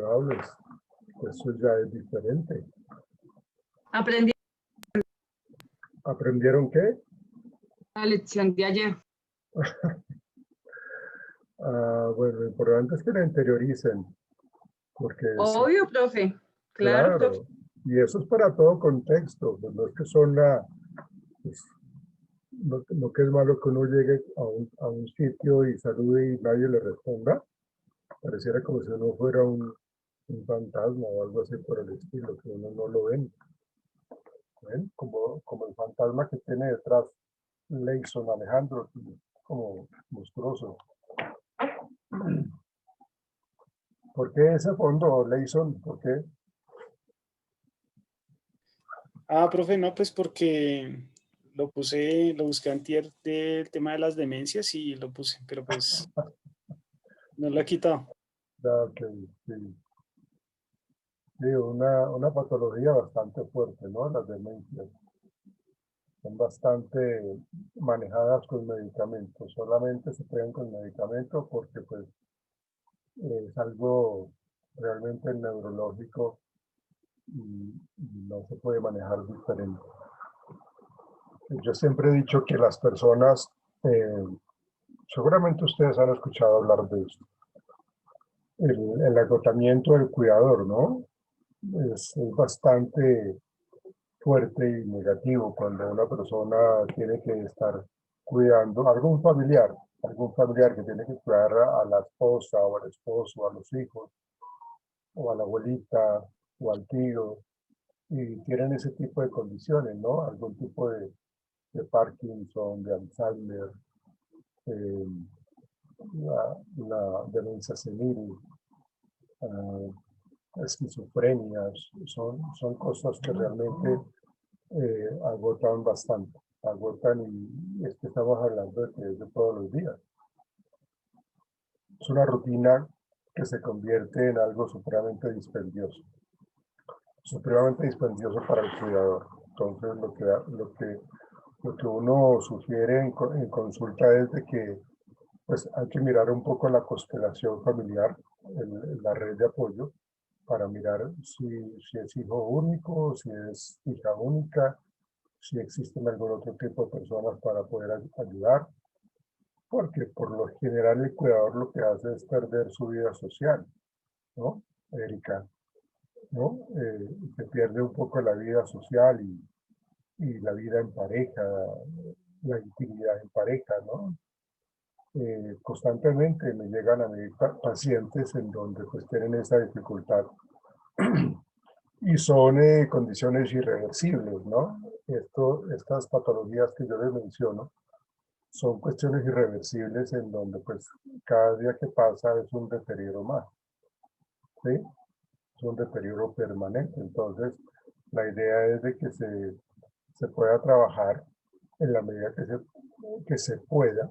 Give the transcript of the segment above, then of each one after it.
incurables. Eso ya es diferente. Aprendí ¿Aprendieron qué? la lección de ayer. Bueno, lo importante es que la interioricen, porque sí, Obvio, profe. Claro, profe. claro, y eso es para todo contexto, pues no es que son pues, no que es malo que uno llegue a un sitio y salude y nadie le responda, pareciera como si uno fuera un fantasma o algo así por el estilo, que uno no lo ven. ¿Ven? Como el fantasma que tiene detrás Leyson Alejandro, como monstruoso. ¿Por qué ese fondo, Leyson? ¿Por qué? Profe, no, pues porque lo busqué antier del tema de las demencias y lo puse, pero pues no lo he quitado. Ya que sí. Sí, una patología bastante fuerte, ¿no? Las demencias son bastante manejadas con medicamentos. Solamente se pueden con medicamentos porque pues es algo realmente neurológico y no se puede manejar diferente. Yo siempre he dicho que las personas, seguramente ustedes han escuchado hablar de esto, el agotamiento del cuidador, ¿no? Es bastante fuerte y negativo cuando una persona tiene que estar cuidando algún familiar que tiene que cuidar a la esposa o al esposo, a los hijos, o a la abuelita o al tío, y tienen ese tipo de condiciones, ¿no? Algún tipo de Parkinson, de Alzheimer, eh, la demencia senil, esquizofrenia, son cosas que realmente agotan bastante, agotan y es que estamos hablando de que es de todos los días. Es una rutina que se convierte en algo supremamente dispendioso para el cuidador. Entonces lo que uno sugiere en consulta es de que pues hay que mirar un poco la constelación familiar, la red de apoyo, para mirar si es hijo único, si es hija única, si existen algún otro tipo de personas para poder ayudar, porque por lo general el cuidador lo que hace es perder su vida social, ¿no, Erika? ¿No? Se pierde un poco la vida social y la vida en pareja, la intimidad en pareja, ¿no? Constantemente me llegan a mí pacientes en donde pues tienen esa dificultad y son condiciones irreversibles, ¿no? Estas patologías que yo les menciono son cuestiones irreversibles en donde pues cada día que pasa es un deterioro más, ¿sí? Es un deterioro permanente. Entonces, la idea es de que se pueda trabajar en la medida que se pueda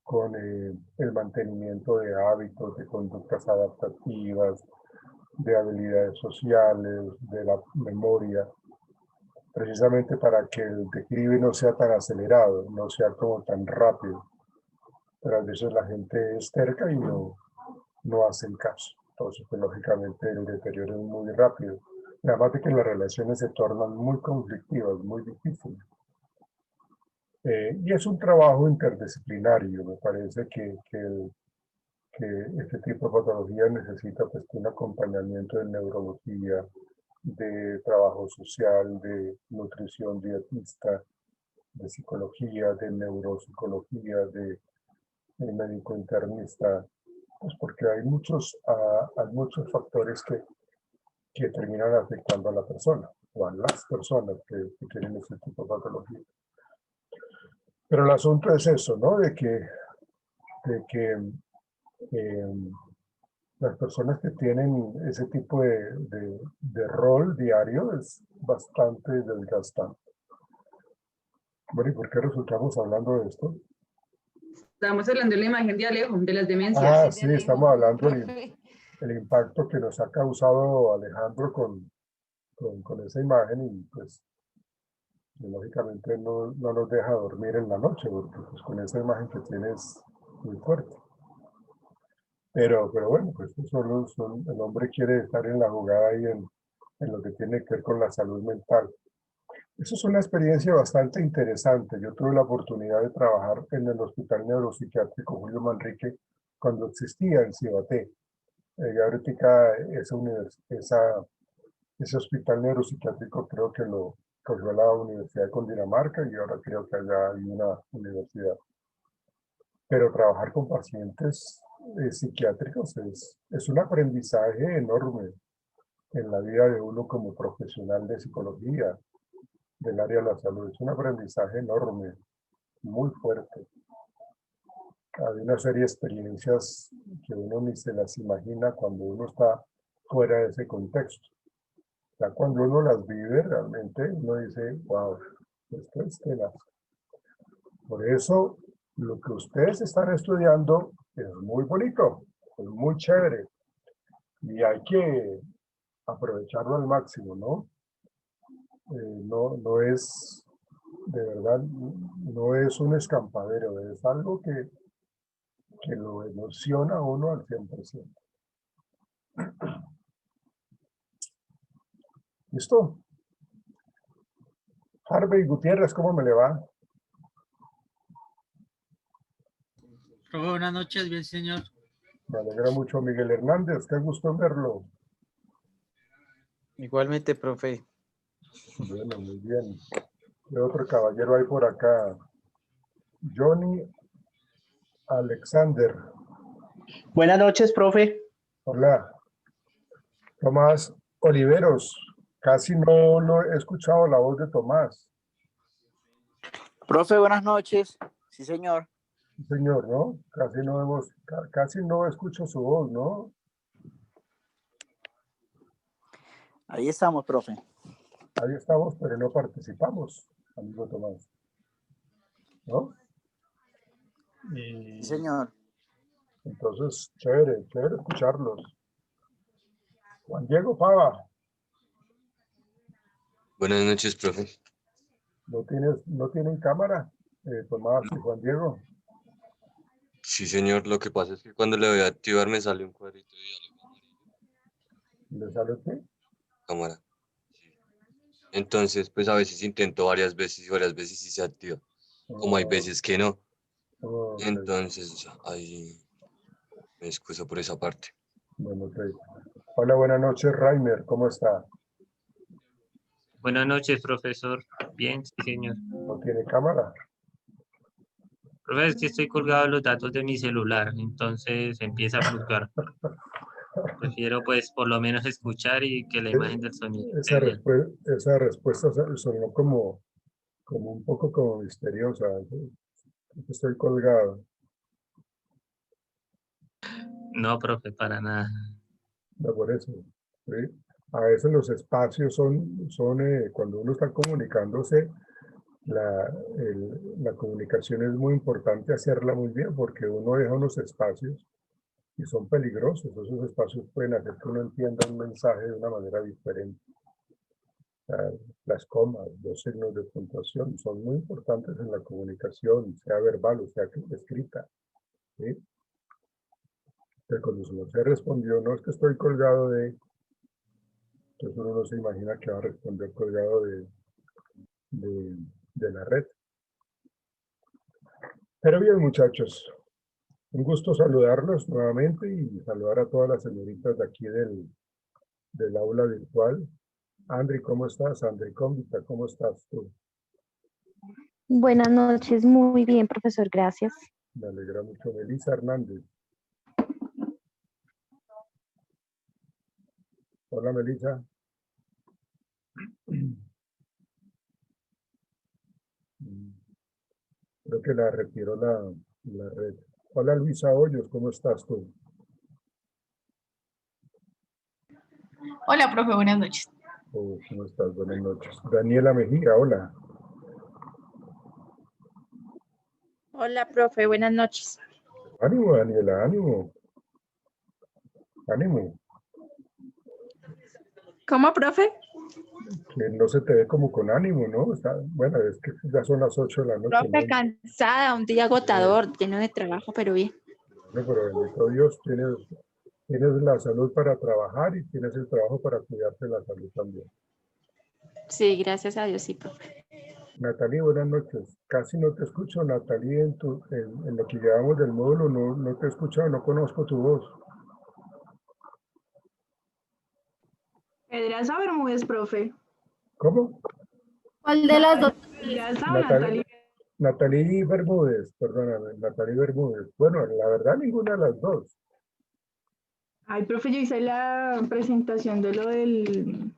con el mantenimiento de hábitos, de conductas adaptativas, de habilidades sociales, de la memoria, precisamente para que el declive no sea tan acelerado, no sea como tan rápido. Pero a veces la gente es terca y no hacen caso. Entonces, pues, lógicamente el deterioro es muy rápido. Y además de que las relaciones se tornan muy conflictivas, muy difíciles. Y es un trabajo interdisciplinario. Me parece que este tipo de patología necesita pues, un acompañamiento de neurología, de trabajo social, de nutrición dietista, de psicología, de neuropsicología, de médico internista, pues porque hay muchos factores que terminan afectando a la persona o a las personas que tienen ese tipo de patología. Pero el asunto es eso, ¿no? De que las personas que tienen ese tipo de rol diario es bastante desgastante. Bueno, ¿y por qué resultamos hablando de esto? Estamos hablando de la imagen de Alejo, de las demencias. Sí, estamos hablando del impacto que nos ha causado Alejandro con esa imagen y pues lógicamente no nos deja dormir en la noche porque pues, con esa imagen que tiene es muy fuerte. Pero bueno, pues el hombre quiere estar en la jugada y en lo que tiene que ver con la salud mental. Eso es una experiencia bastante interesante. Yo tuve la oportunidad de trabajar en el Hospital Neuropsiquiátrico Julio Manrique cuando existía en Cibaté. Y ahorita ese hospital neuropsiquiátrico creo que lo cogió la Universidad de Cundinamarca y ahora creo que allá hay una universidad. Pero trabajar con pacientes psiquiátricos es un aprendizaje enorme en la vida de uno como profesional de psicología del área de la salud. Es un aprendizaje enorme, muy fuerte. Hay una serie de experiencias que uno ni se las imagina cuando uno está fuera de ese contexto. Ya cuando uno las vive, realmente uno dice, wow, esto es tenaz. Por eso, lo que ustedes están estudiando es muy bonito, es muy chévere. Y hay que aprovecharlo al máximo, ¿no? No es, de verdad, no es un escampadero, es algo que lo emociona a uno al 100%. ¿Listo? Harvey Gutiérrez, ¿cómo me le va? Buenas noches, bien señor. Me alegra mucho. Miguel Hernández, qué gusto en verlo. Igualmente, profe. Bueno, muy bien. ¿Qué otro caballero hay por acá? Johnny Alexander. Buenas noches, profe. Hola. Tomás Oliveros. Casi no lo he escuchado la voz de Tomás. Profe, buenas noches. Sí, señor. Señor, ¿no? Casi no escucho su voz, ¿no? Ahí estamos, profe. Ahí estamos, pero no participamos, amigo Tomás. ¿No? Sí, señor. Entonces, chévere escucharlos. Juan Diego Pava. Buenas noches, profe. ¿No tienen cámara? Tomás y Juan Diego. Sí, señor. Lo que pasa es que cuando le voy a activar me sale un cuadrito de diálogo amarillo. ¿Les sale qué? Cámara. Sí. Entonces, pues a veces intento varias veces y se activa. Como hay veces que no. Okay. Entonces, ahí me excuso por esa parte. Bueno, okay. Hola, buenas noches, Rainer. ¿Cómo está? Buenas noches, profesor. Bien, sí, señor. ¿No tiene cámara? Profe, es que estoy colgado de los datos de mi celular, entonces empieza a fluctuar. Prefiero, pues, por lo menos escuchar y que la imagen del sonido esté bien. Esa respuesta sonó como un poco como misteriosa. Estoy colgado. No, profe, para nada. No, por eso. ¿Sí? A veces los espacios son cuando uno está comunicándose, la comunicación es muy importante hacerla muy bien porque uno deja unos espacios y son peligrosos. Esos espacios pueden hacer que uno entienda un mensaje de una manera diferente. Las comas, los signos de puntuación son muy importantes en la comunicación, sea verbal o sea escrita. ¿Sí? Pero cuando se respondió, no es que estoy colgado de... Entonces uno no se imagina que va a responder colgado de la red. Pero bien, muchachos, un gusto saludarlos nuevamente y saludar a todas las señoritas de aquí del aula virtual. Andri, ¿cómo estás? Andri Cómbita, ¿cómo estás tú? Buenas noches, muy bien, profesor, gracias. Me alegra mucho. Melissa Hernández. Hola, Melissa. Creo que la retiró la red. Hola, Luisa Hoyos, ¿cómo estás tú? Hola, profe, buenas noches. Oh, ¿cómo estás? Buenas noches. Daniela Mejía, hola. Hola, profe, buenas noches. Ánimo, Daniela, ánimo. Ánimo. ¿Cómo, profe? Que no se te ve como con ánimo, ¿no? Bueno, es que ya son las 8 de la noche. Profe, ¿no? cansada, un día agotador, lleno de trabajo, pero bien. Bueno, pero bendito Dios, tienes la salud para trabajar y tienes el trabajo para cuidarte la salud también. Sí, gracias a Dios, sí, profe. Natalie, buenas noches. Casi no te escucho, Natalie, en lo que llevamos del módulo, no te he escuchado, no conozco tu voz. Pedraza Bermúdez, profe. ¿Cómo? ¿Cuál de las dos? Pedraza o Natalie. Natalie Bermúdez, perdóname, Natalie Bermúdez. Bueno, la verdad, ninguna de las dos. Ay, profe, yo hice la presentación de lo del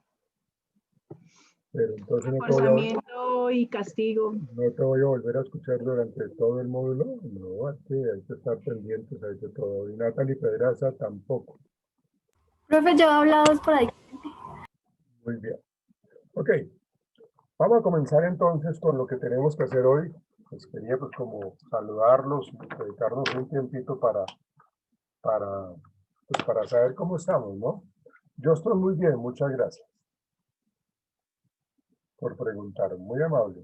Pero entonces reforzamiento y castigo. no te voy a volver a escuchar durante todo el módulo. No, hay que estar pendientes de todo. Y Natalie Pedraza tampoco. Profe, yo he hablado por ahí. Muy bien. Ok. Vamos a comenzar entonces con lo que tenemos que hacer hoy. Pues quería pues como saludarlos, dedicarnos un tiempito para saber cómo estamos, ¿no? Yo estoy muy bien, muchas gracias por preguntar, muy amable.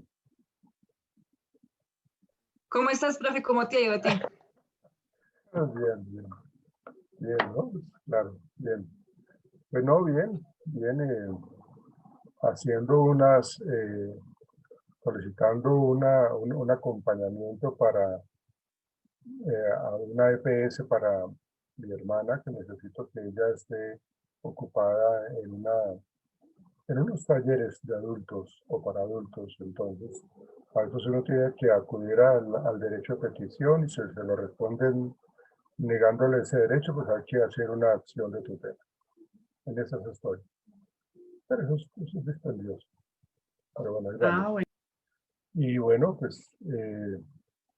¿Cómo estás, profe? ¿Cómo te ha ido a ti? Bien, ¿no? Pues, claro, bien. Pues no, bien, haciendo solicitando un acompañamiento para a una EPS para mi hermana, que necesito que ella esté ocupada en unos talleres de adultos o para adultos. Entonces, a veces uno tiene que acudir al derecho de petición y si se lo responden negándole ese derecho, pues hay que hacer una acción de tutela. En esas estoy. Pero eso es dispendioso. Pero bueno, ahí vamos. Bueno. Y bueno, pues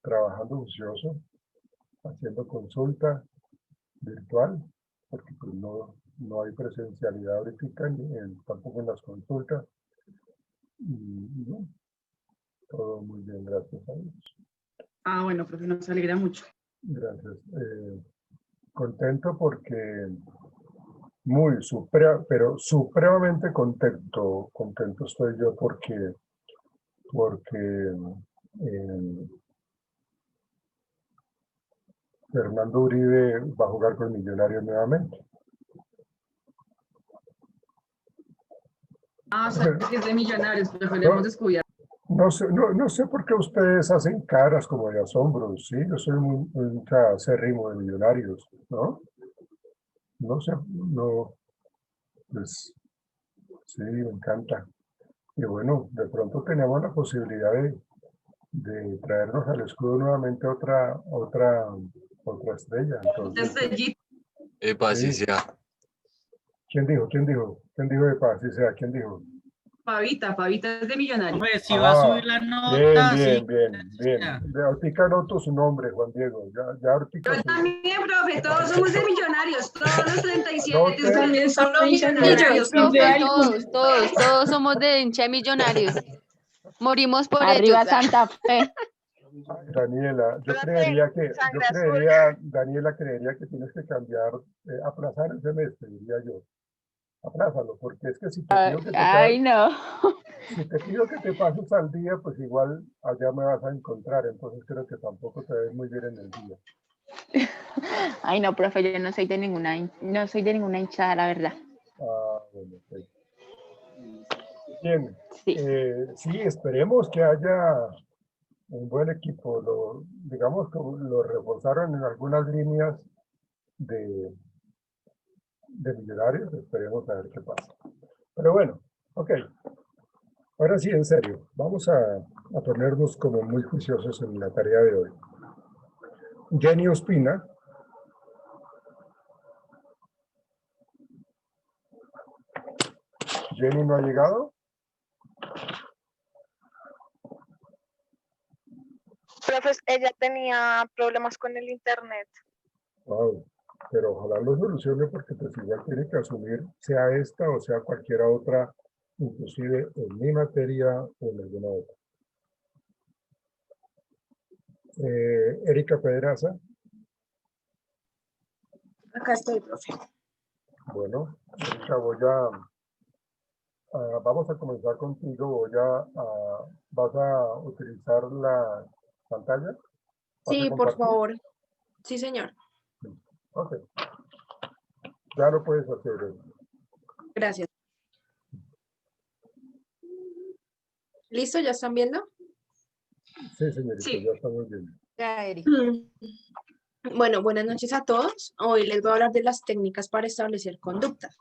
trabajando juicioso, haciendo consulta virtual, porque pues no hay presencialidad ahorita, tampoco en las consultas. Y bueno, todo muy bien, gracias a Dios. Bueno, profe, nos alegra mucho. Gracias. Contento porque pero supremamente contento estoy yo porque Fernando Uribe va a jugar con Millonarios nuevamente. O sea, que es de Millonarios, profe, lo hemos descubierto. No sé por qué ustedes hacen caras como de asombro, sí, yo soy un acérrimo de Millonarios, ¿no? No sé, no, pues sí, me encanta. Y bueno, de pronto tenemos la posibilidad de traernos al escudo nuevamente otra estrella. Entonces, Epa, sí. sí sea. ¿Quién dijo epa, sí sea? ¿Quién dijo? Pavita es de Millonarios. Pues si va a subir la nota, Bien. Ahorita anoto su nombre, Juan Diego. Ya ahorita. Yo también, profe, todos somos de Millonarios, todos los 37 No también son millonarios. Todos somos de hincha de Millonarios. Morimos por Arriba ellos. Santa Fe. Daniela, Daniela creería que tienes que cambiar, aplazar el semestre, diría yo. Aplázalo, porque es que si te pido que si te pido que te pases al día, pues igual allá me vas a encontrar, entonces creo que tampoco te ves muy bien en el día. Ay, no, profe, yo no soy de ninguna hinchada, la verdad. Bueno, okay. Bien, sí, esperemos que haya un buen equipo. Digamos que lo reforzaron en algunas líneas de Millonarios, esperemos a ver qué pasa. Pero bueno, ok. Ahora sí, en serio, vamos a ponernos como muy juiciosos en la tarea de hoy. Jenny Ospina. ¿Jenny no ha llegado? Profes, ella tenía problemas con el internet. Wow, pero ojalá lo solucione porque pues igual tiene que asumir, sea esta o sea cualquier otra, inclusive en mi materia o en alguna otra. Erika Pedraza. Acá estoy, profe. Bueno, Erika, vamos a comenzar contigo. ¿Vas a utilizar la pantalla? Sí, por favor. Sí, señor. Ok. Ya lo puedes hacer. Gracias. ¿Listo? ¿Ya están viendo? Sí, señorita, Sí. ya estamos viendo. Ya, Eri. Bueno, buenas noches a todos. Hoy les voy a hablar de las técnicas para establecer conductas.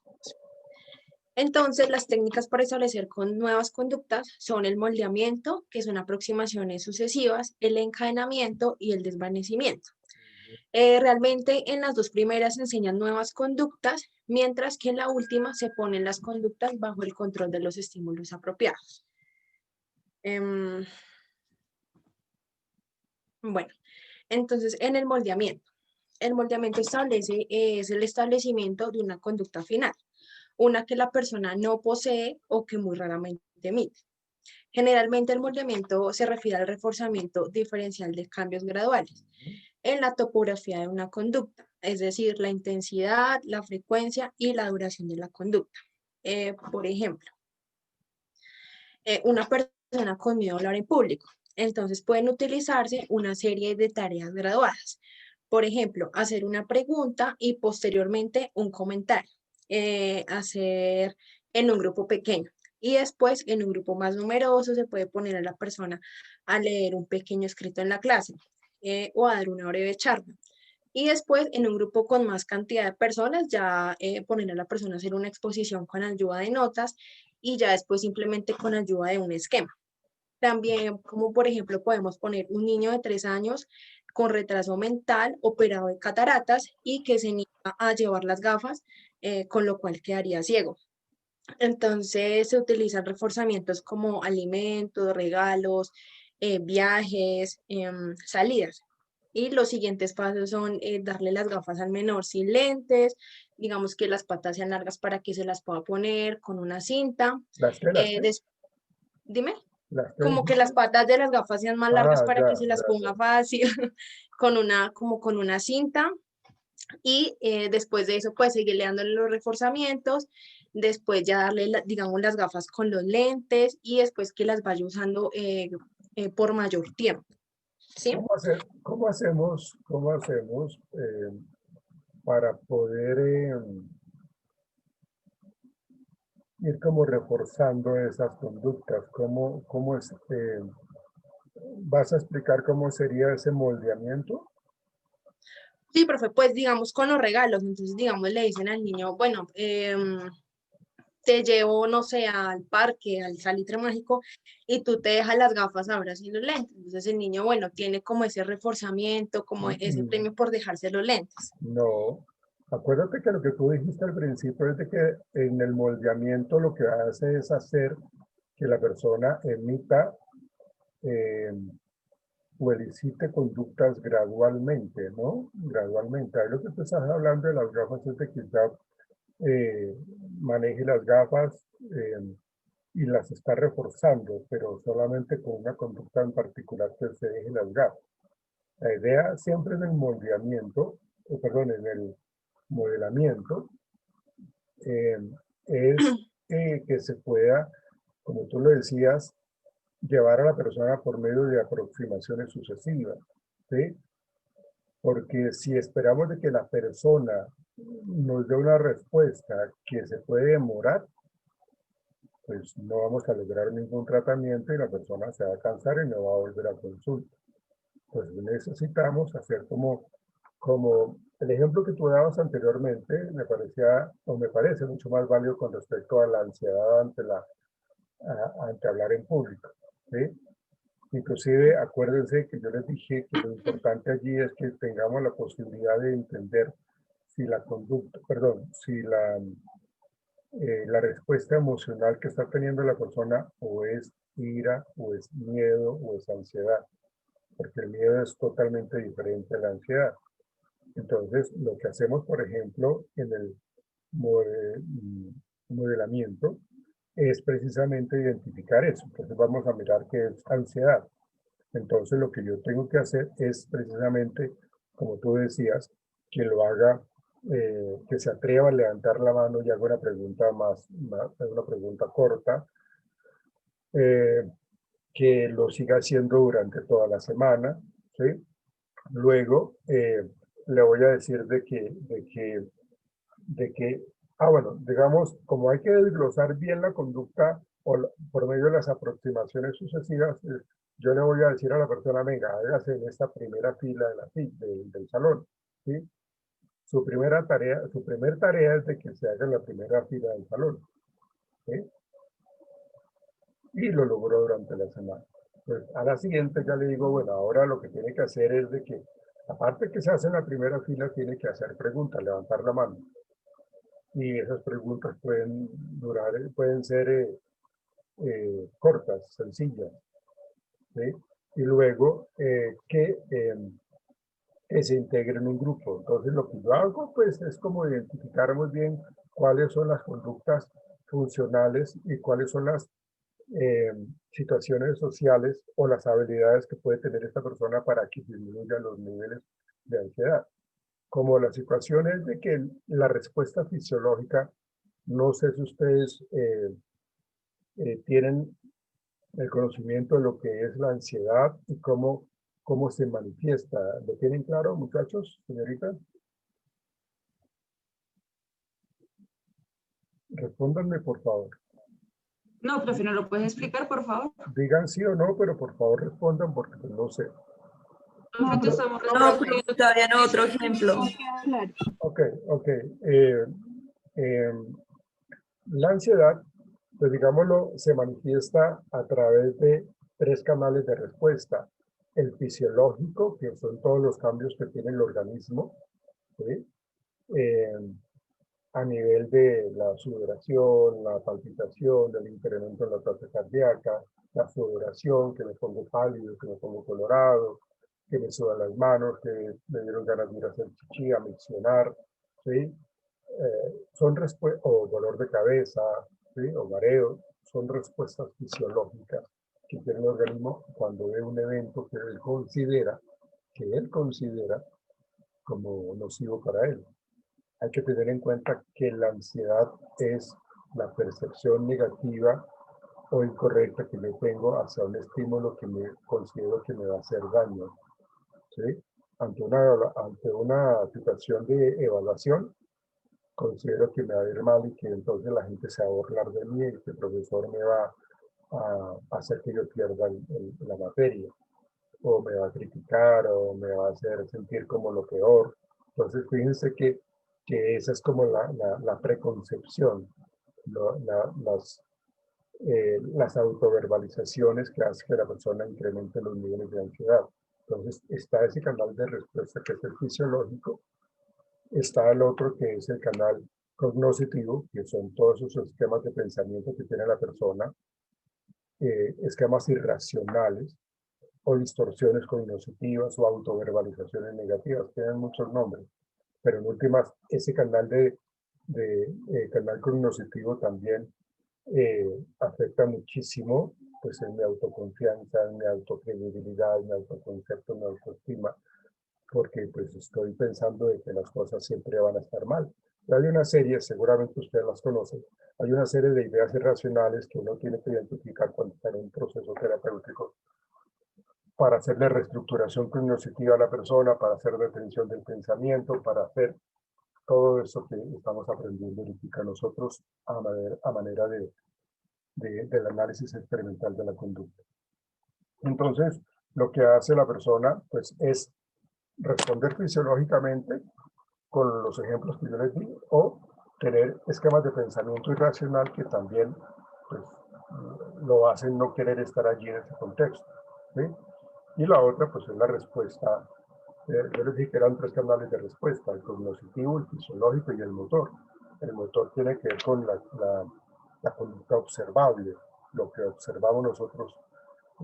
Entonces, las técnicas para establecer nuevas conductas son el moldeamiento, que son aproximaciones sucesivas, el encadenamiento y el desvanecimiento. Realmente en las dos primeras se enseñan nuevas conductas, mientras que en la última se ponen las conductas bajo el control de los estímulos apropiados. Bueno, entonces en el moldeamiento es el establecimiento de una conducta final, una que la persona no posee o que muy raramente emite. Generalmente el moldeamiento se refiere al reforzamiento diferencial de cambios graduales en la topografía de una conducta, es decir, la intensidad, la frecuencia y la duración de la conducta. Por ejemplo, una persona con miedo a hablar en público, entonces pueden utilizarse una serie de tareas graduadas. Por ejemplo, hacer una pregunta y posteriormente un comentario. Hacer en un grupo pequeño. Y después, en un grupo más numeroso, se puede poner a la persona a leer un pequeño escrito en la clase o a dar una breve charla. Y después, en un grupo con más cantidad de personas, ya poner a la persona a hacer una exposición con ayuda de notas y ya después simplemente con ayuda de un esquema. También, como por ejemplo, podemos poner un niño de 3 años con retraso mental, operado de cataratas y que se niega a llevar las gafas, con lo cual quedaría ciego. Entonces se utilizan reforzamientos como alimentos, regalos, viajes, salidas. Y los siguientes pasos son darle las gafas al menor sin lentes, digamos que las patas sean largas para que se las pueda poner con una cinta. Dime. Como que las patas de las gafas sean más largas para que se las ponga fácil, con una cinta. Y después de eso, pues seguirle dándole los reforzamientos, después ya darle, digamos, las gafas con los lentes y después que las vaya usando por mayor tiempo. ¿Sí? ¿Cómo hacemos para poder ir como reforzando esas conductas? ¿Vas a explicar cómo sería ese moldeamiento? Sí, profe, pues digamos con los regalos, entonces digamos le dicen al niño, bueno, te llevo, no sé, al parque, al salitre mágico, y tú te dejas las gafas ahora sin los lentes. Entonces el niño, bueno, tiene como ese reforzamiento, como ese premio por dejarse los lentes. No, acuérdate que lo que tú dijiste al principio es de que en el moldeamiento lo que hace es hacer que la persona emita o elicite conductas gradualmente, ¿no? Gradualmente. Ahí lo que tú estás hablando de las gafas es de que ya maneje las gafas y las está reforzando, pero solamente con una conducta en particular que se deje las gafas. La idea siempre en el moldeamiento, en el modelamiento, es que se pueda, como tú lo decías, llevar a la persona por medio de aproximaciones sucesivas, ¿sí? Porque si esperamos de que la persona nos dé una respuesta que se puede demorar, pues no vamos a lograr ningún tratamiento y la persona se va a cansar y no va a volver a consulta. Pues necesitamos hacer como el ejemplo que tú dabas anteriormente, me parece mucho más válido con respecto a la ansiedad ante hablar en público, ¿sí? Inclusive, acuérdense que yo les dije que lo importante allí es que tengamos la posibilidad de entender si la respuesta emocional que está teniendo la persona o es ira, o es miedo, o es ansiedad, porque el miedo es totalmente diferente a la ansiedad. Entonces, lo que hacemos, por ejemplo, en el modelamiento, es precisamente identificar eso. Entonces vamos a mirar qué es ansiedad. Entonces lo que yo tengo que hacer es precisamente, como tú decías, que lo haga, que se atreva a levantar la mano y haga una pregunta una pregunta corta, que lo siga haciendo durante toda la semana, ¿sí? Luego, le voy a decir bueno, digamos, como hay que desglosar bien la conducta por medio de las aproximaciones sucesivas, yo le voy a decir a la persona, venga, hágase en esta primera fila del salón, ¿sí? Su primer tarea es de que se haga en la primera fila del salón, ¿sí? Y lo logró durante la semana. Pues a la siguiente ya le digo, bueno, ahora lo que tiene que hacer es de que, aparte que se hace en la primera fila, tiene que hacer preguntas, levantar la mano. Y esas preguntas pueden ser cortas, sencillas, ¿sí? Y luego que se integre en un grupo. Entonces lo que yo hago pues es como identificar muy bien cuáles son las conductas funcionales y cuáles son las situaciones sociales o las habilidades que puede tener esta persona para que disminuyan los niveles de ansiedad. Como la situación es de que la respuesta fisiológica, no sé si ustedes tienen el conocimiento de lo que es la ansiedad y cómo se manifiesta. ¿Lo tienen claro, muchachos, señorita? Respóndanme, por favor. No, profe, ¿no lo puedes explicar, por favor? Digan sí o no, pero por favor respondan porque pues, no sé. Profe, te estamos No, profe, todavía no, otro ejemplo. Ok. La ansiedad, pues digámoslo, se manifiesta a través de 3 canales de respuesta. El fisiológico, que son todos los cambios que tiene el organismo, ¿sí? A nivel de la sudoración, la palpitación, del incremento en la tasa cardíaca, la sudoración, que me pongo pálido, que me pongo colorado, que me sudan las manos, que me dieron ganas de ir a hacer chichi, a miccionar, ¿sí? O dolor de cabeza, ¿sí? O mareo, son respuestas fisiológicas que tiene el organismo cuando ve un evento que él considera como nocivo para él. Hay que tener en cuenta que la ansiedad es la percepción negativa o incorrecta que yo tengo hacia un estímulo que me considero que me va a hacer daño, ¿sí? Ante una situación de evaluación, considero que me va a ir mal y que entonces la gente se va a burlar de mí y que el profesor me va a hacer que yo pierda la materia, o me va a criticar, o me va a hacer sentir como lo peor. Entonces, fíjense que esa es como la preconcepción, las autoverbalizaciones que hace que la persona incremente los niveles de ansiedad. Entonces, está ese canal de respuesta que es el fisiológico, está el otro que es el canal cognoscitivo, que son todos esos esquemas de pensamiento que tiene la persona, esquemas irracionales o distorsiones cognitivas o autoverbalizaciones negativas, tienen muchos nombres, pero en últimas ese canal canal cognoscitivo también afecta muchísimo pues en mi autoconfianza, en mi autocredibilidad, en mi autoconcepto, en mi autoestima, porque pues estoy pensando de que las cosas siempre van a estar mal. Y hay una serie, seguramente ustedes las conocen, hay una serie de ideas irracionales que uno tiene que identificar cuando está en un proceso terapéutico para hacerle reestructuración cognitiva a la persona, para hacer detención del pensamiento, para hacer todo eso que estamos aprendiendo ahorita nosotros a manera del análisis experimental de la conducta. Entonces, lo que hace la persona pues, es responder fisiológicamente con los ejemplos que yo les di o tener esquemas de pensamiento irracional que también pues, lo hacen no querer estar allí en ese contexto, ¿sí? Y la otra pues es la respuesta. Yo les dije que eran 3 canales de respuesta: el cognitivo, el fisiológico y el motor. El motor tiene que ver con la conducta observable, lo que observamos nosotros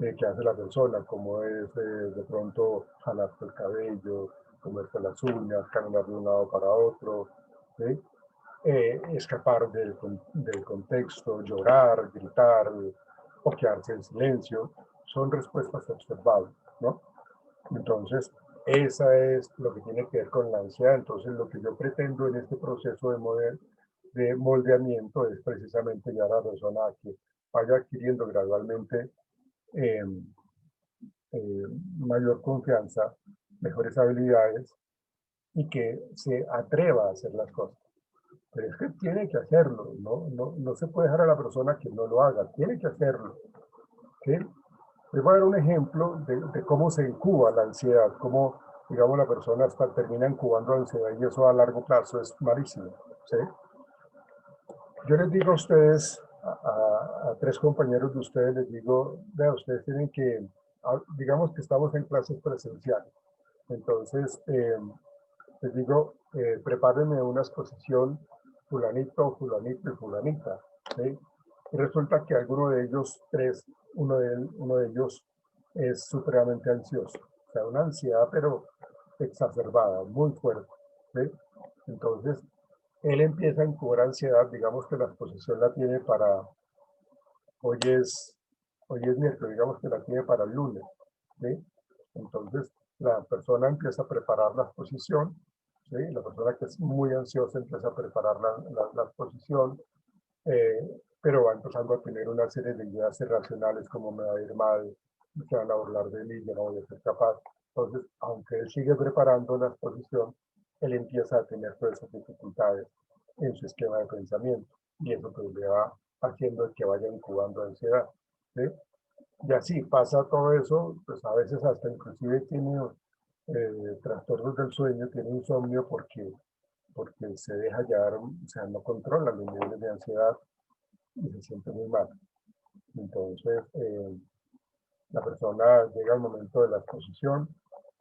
que hace la persona, como es de pronto jalarse el cabello, comerse las uñas, caminar de un lado para otro, ¿sí? Escapar del contexto, llorar, gritar o quedarse en silencio, son respuestas observables, ¿no? Entonces, esa es lo que tiene que ver con la ansiedad. Entonces, lo que yo pretendo en este proceso de moldeamiento es precisamente llevar a la persona a que vaya adquiriendo gradualmente mayor confianza, mejores habilidades y que se atreva a hacer las cosas. Pero es que tiene que hacerlo, no se puede dejar a la persona que no lo haga, tiene que hacerlo. ¿Sí? Les voy a dar un ejemplo de cómo se incuba la ansiedad, cómo, digamos, la persona hasta termina incubando ansiedad y eso a largo plazo es malísimo. ¿Sí? Yo les digo a ustedes, a 3 compañeros de ustedes, les digo, vea, ustedes tienen que, digamos que estamos en clases presenciales, entonces les digo, prepárenme una exposición fulanito, fulanito y fulanita, ¿sí? Y resulta que alguno de ellos 3, uno de ellos es supremamente ansioso, o sea, una ansiedad pero exacerbada, muy fuerte, ¿sí? Entonces, él empieza a incubar ansiedad, digamos que la exposición la tiene para, hoy es miércoles, digamos que la tiene para el lunes, ¿sí? Entonces, la persona empieza a preparar la exposición, ¿sí? La persona que es muy ansiosa empieza a preparar la exposición, pero va empezando a tener una serie de ideas irracionales como me va a ir mal, se van a burlar de mí, yo no voy a ser capaz. Entonces, aunque él sigue preparando la exposición, él empieza a tener todas esas dificultades en su esquema de pensamiento y eso pues le va haciendo que vaya incubando ansiedad, ¿sí? Y así pasa todo eso, pues a veces hasta inclusive tiene trastornos del sueño, tiene insomnio porque se deja llevar, o sea, no controla los niveles de ansiedad y se siente muy mal. Entonces, la persona llega al momento de la exposición,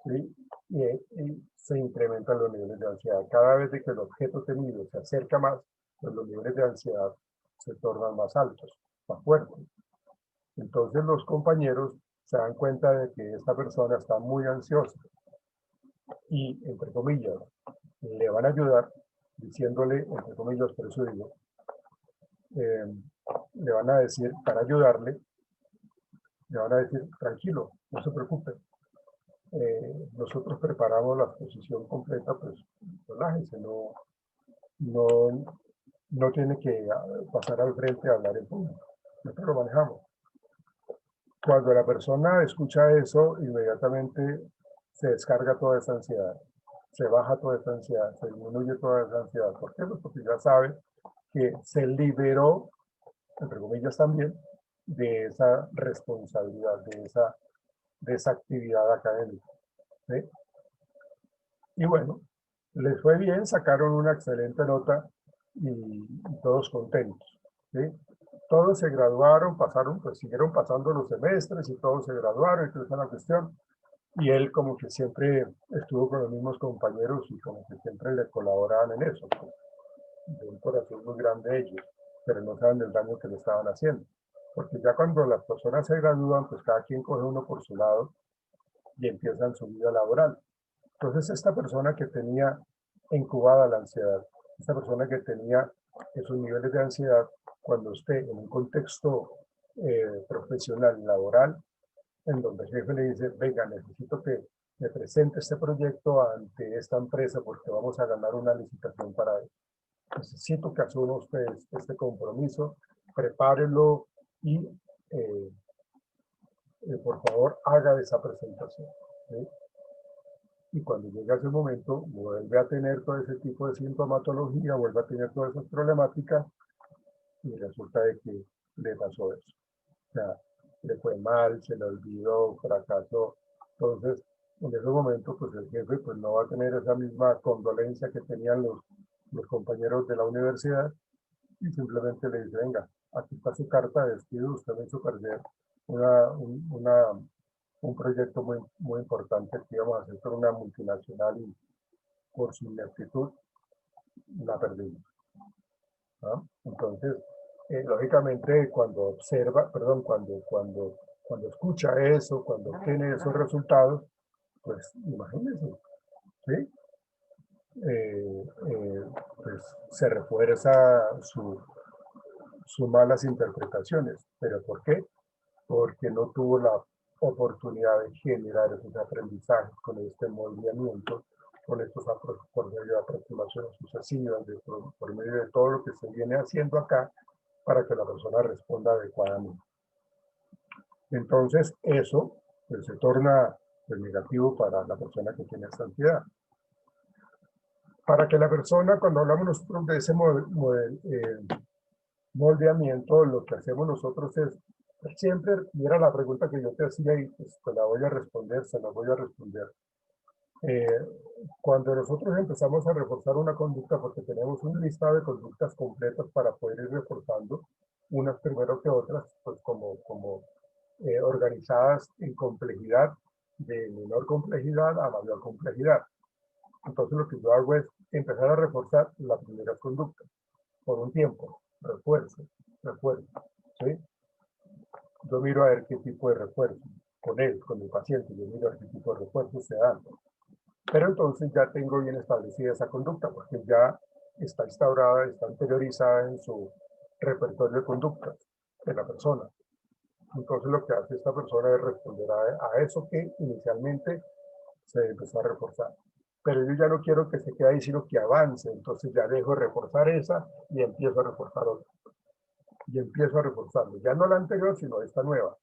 ¿sí? Y se incrementan los niveles de ansiedad. Cada vez que el objeto temido se acerca más, pues los niveles de ansiedad se tornan más altos, más fuertes. Entonces los compañeros se dan cuenta de que esta persona está muy ansiosa y, entre comillas, le van a ayudar diciéndole, entre comillas, por eso digo, le van a decir, para ayudarle, le van a decir, tranquilo, no se preocupe, nosotros preparamos la exposición completa, pues relájese, no tiene que pasar al frente a hablar en público, nosotros lo manejamos. Cuando la persona escucha eso, inmediatamente se descarga toda esa ansiedad, se baja toda esa ansiedad, se disminuye toda esa ansiedad. ¿Por qué? Pues porque ya sabe que se liberó, entre comillas también, de esa responsabilidad, de esa actividad académica, ¿sí? Y bueno, les fue bien, sacaron una excelente nota y todos contentos, ¿sí? Todos se graduaron, pasaron, pues siguieron pasando los semestres y todos se graduaron y toda esa cuestión. Y él como que siempre estuvo con los mismos compañeros y como que siempre le colaboraban en eso. Pues, de un corazón muy grande ellos, pero no saben del daño que le estaban haciendo. Porque ya cuando las personas se gradúan, pues cada quien coge uno por su lado y empiezan su vida laboral. Entonces esta persona que tenía incubada la ansiedad, esta persona que tenía esos niveles de ansiedad, cuando esté en un contexto profesional, laboral, en donde el jefe le dice, venga, necesito que me presente este proyecto ante esta empresa porque vamos a ganar una licitación para él. Necesito que asuma usted este compromiso, prepárelo y por favor haga esa presentación, ¿sí? Y cuando llega ese momento, vuelve a tener todo ese tipo de sintomatología, vuelve a tener todas esas problemáticas y resulta de que le pasó eso. O sea, le fue mal, se le olvidó, fracasó. Entonces, en ese momento, pues el jefe pues, no va a tener esa misma condolencia que tenían los compañeros de la universidad y simplemente le dice, venga, aquí está su carta de despido, usted me hizo perder un proyecto muy importante que íbamos a hacer con una multinacional y por su ineptitud la perdimos, ¿no? Entonces, lógicamente cuando observa, perdón, cuando escucha eso, cuando obtiene esos resultados, pues imagínense, ¿sí? Pues se refuerza sus malas interpretaciones. ¿Pero por qué? Porque no tuvo la oportunidad de generar esos aprendizajes con este movimiento, con estos por medio de aproximaciones sucesivas, por medio de todo lo que se viene haciendo acá para que la persona responda adecuadamente. Entonces eso pues, se torna pues, negativo para la persona que tiene esta ansiedad. Para que la persona, cuando hablamos nosotros de ese moldeamiento, lo que hacemos nosotros es siempre, y era la pregunta que yo te hacía y pues, te la voy a responder, se la voy a responder. Cuando nosotros empezamos a reforzar una conducta, porque tenemos un listado de conductas completas para poder ir reforzando, unas primero que otras, pues como organizadas en complejidad, de menor complejidad a mayor complejidad. Entonces lo que yo hago es empezar a reforzar las primeras conductas por un tiempo, refuerzo, ¿sí? Yo miro a ver qué tipo de refuerzo con él, con el paciente, yo miro a ver qué tipo de refuerzo se dan. Pero entonces ya tengo bien establecida esa conducta porque ya está instaurada, está interiorizada en su repertorio de conductas de la persona. Entonces lo que hace esta persona es responder a eso que inicialmente se empezó a reforzar. Pero yo ya no quiero que se quede ahí, sino que avance. Entonces ya dejo de reforzar esa y empiezo a reforzar otra. Y empiezo a reforzarlo. Ya no la anterior, sino esta nueva.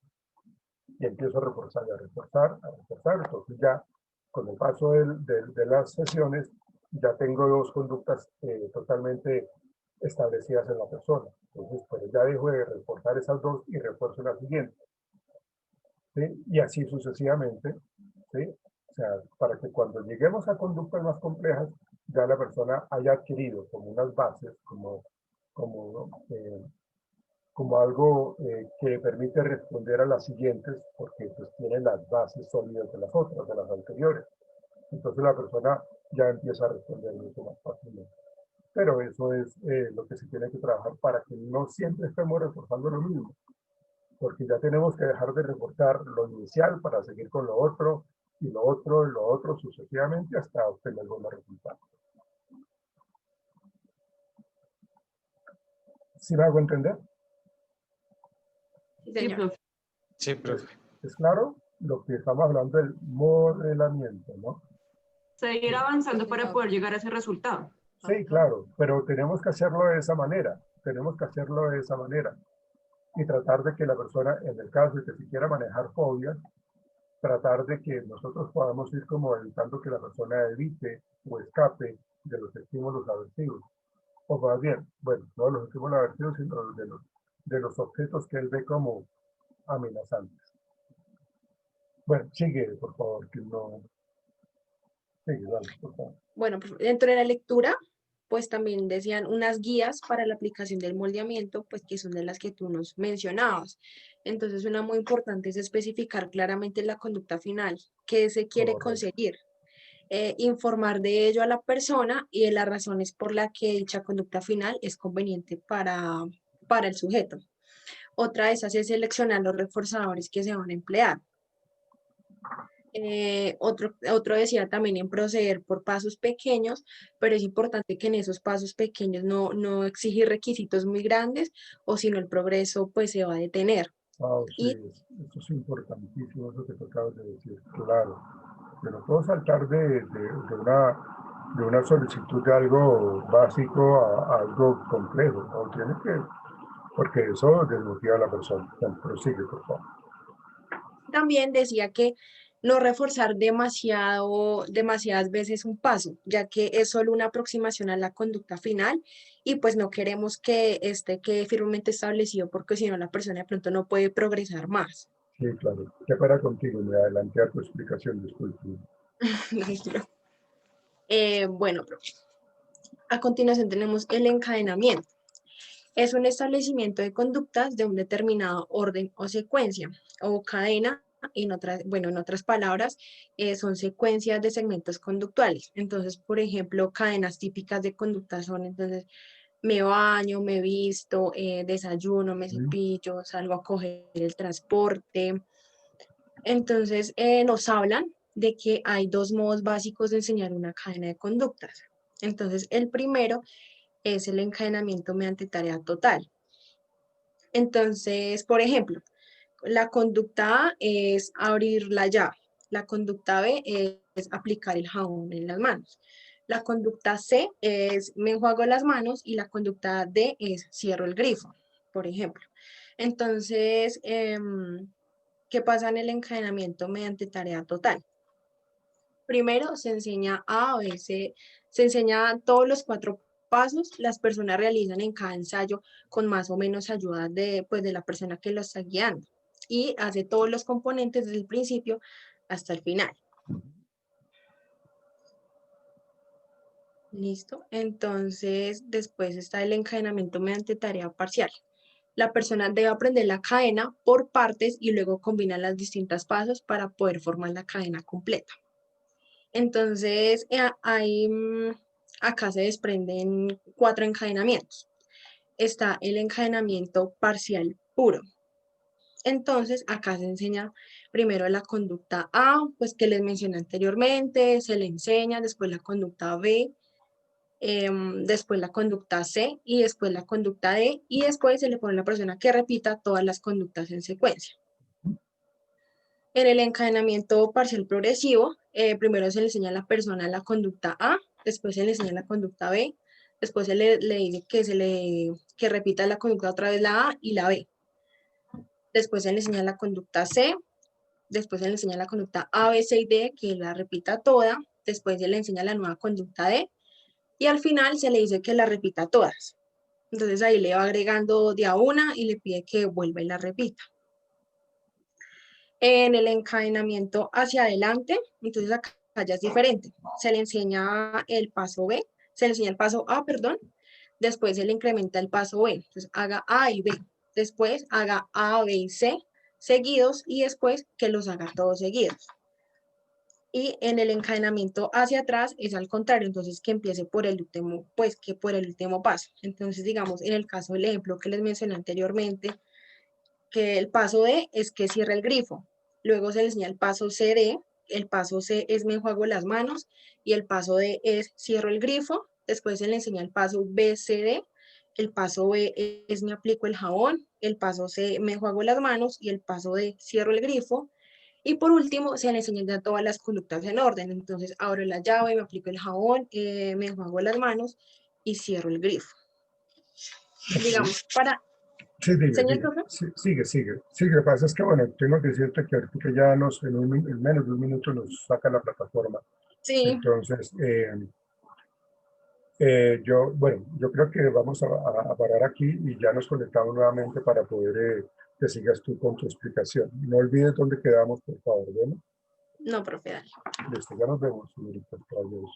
Y empiezo a reforzar y a reforzar, a reforzar. Entonces ya con el paso de las sesiones ya tengo dos conductas totalmente establecidas en la persona. Entonces pues ya dejo de reforzar esas dos y refuerzo la siguiente. ¿Sí? Y así sucesivamente. ¿Sí? O sea, para que cuando lleguemos a conductas más complejas, ya la persona haya adquirido como unas bases, como algo que permite responder a las siguientes, porque pues tiene las bases sólidas de las otras, de las anteriores. Entonces la persona ya empieza a responder mucho más fácilmente. Pero eso es lo que se tiene que trabajar para que no siempre estemos reforzando lo mismo, porque ya tenemos que dejar de reforzar lo inicial para seguir con lo otro, y lo otro sucesivamente hasta obtener buenos resultados. ¿Sí me hago entender? Sí, profe. Sí, profe. ¿Es claro? Lo que estamos hablando del modelamiento, ¿no? Seguir avanzando para poder llegar a ese resultado. Sí, claro, pero tenemos que hacerlo de esa manera. Y tratar de que la persona, en el caso de que se quiera manejar fobias, tratar de que nosotros podamos ir como evitando que la persona evite o escape de los estímulos aversivos. O más bien, bueno, no los estímulos aversivos, sino de los objetos que él ve como amenazantes. Bueno, sigue, por favor, que no... Sigue, dale, por favor. Bueno, dentro de la lectura, pues también decían unas guías para la aplicación del moldeamiento, pues que son de las que tú nos mencionabas. Entonces, una muy importante es especificar claramente la conducta final, qué se quiere conseguir, informar de ello a la persona y de las razones por las que dicha conducta final es conveniente para el sujeto. Otra de esas es seleccionar los reforzadores que se van a emplear. Otro decía también en proceder por pasos pequeños, pero es importante que en esos pasos pequeños no exigir requisitos muy grandes o si no el progreso pues se va a detener. Sí, esto es importantísimo, eso que te acabas de decir, claro. Yo no puedo saltar de una solicitud de algo básico a algo complejo, ¿no? Tiene que, porque eso desmotiva a la persona. Prosigue, por favor. También decía que no reforzar demasiadas veces un paso, ya que es solo una aproximación a la conducta final y pues no queremos que quede firmemente establecido porque si no la persona de pronto no puede progresar más. Sí, claro. ¿Qué para contigo? Me adelanté a tu explicación, disculpe. Bueno, a continuación tenemos el encadenamiento. Es un establecimiento de conductas de un determinado orden o secuencia o cadena. En otras palabras, son secuencias de segmentos conductuales. Entonces, por ejemplo, cadenas típicas de conducta son, entonces, me baño, me visto, desayuno, me cepillo, salgo a coger el transporte. Entonces, nos hablan de que hay dos modos básicos de enseñar una cadena de conductas. Entonces, el primero es el encadenamiento mediante tarea total. Entonces, por ejemplo, la conducta A es abrir la llave. La conducta B es aplicar el jabón en las manos. La conducta C es me enjuago las manos y la conducta D es cierro el grifo, por ejemplo. Entonces, ¿qué pasa en el encadenamiento mediante tarea total? Primero se enseña A, B, C, se enseña todos los 4 pasos, las personas realizan en cada ensayo con más o menos ayuda de, pues, de la persona que lo está guiando y hace todos los componentes desde el principio hasta el final. Listo. Entonces, después está el encadenamiento mediante tarea parcial. La persona debe aprender la cadena por partes y luego combinar los distintos pasos para poder formar la cadena completa. Entonces, acá se desprenden 4 encadenamientos. Está el encadenamiento parcial puro. Entonces, acá se enseña primero la conducta A, pues que les mencioné anteriormente, se le enseña, después la conducta B, después la conducta C y después la conducta D y después se le pone a la persona que repita todas las conductas en secuencia. En el encadenamiento parcial progresivo, primero se le enseña a la persona la conducta A, después se le enseña la conducta B, después se le dice que repita la conducta otra vez la A y la B. Después se le enseña la conducta C, después se le enseña la conducta A, B, C y D, que la repita toda, después se le enseña la nueva conducta D, y al final se le dice que la repita todas. Entonces ahí le va agregando de a una y le pide que vuelva y la repita. En el encadenamiento hacia adelante, entonces acá ya es diferente. Se le enseña el paso B, se le enseña el paso A, perdón, después se le incrementa el paso B. Entonces haga A y B, después haga A, B y C seguidos y después que los haga todos seguidos. Y en el encadenamiento hacia atrás es al contrario, entonces que empiece por el último, pues que por el último paso. Entonces, digamos, en el caso del ejemplo que les mencioné anteriormente, que el paso D es que cierre el grifo. Luego se le enseña el paso CD, el paso C es me enjuago las manos y el paso D es cierro el grifo. Después se le enseña el paso BCD, el paso B es me aplico el jabón, el paso C me enjuago las manos y el paso D cierro el grifo. Y por último, se le enseñan ya todas las conductas en orden. Entonces, abro la llave, me aplico el jabón, me enjuago las manos y cierro el grifo. Digamos, para... Sí, Señor profe. sigue. Sí, lo que pasa es que, bueno, tengo que decirte que ahorita que ya en menos de un minuto nos saca la plataforma. Sí. Entonces, yo creo que vamos a parar aquí y ya nos conectamos nuevamente para poder que sigas tú con tu explicación. No olvides dónde quedamos, por favor, ¿bueno? No, profe, dale. Listo, ya nos vemos, señorita. Adiós.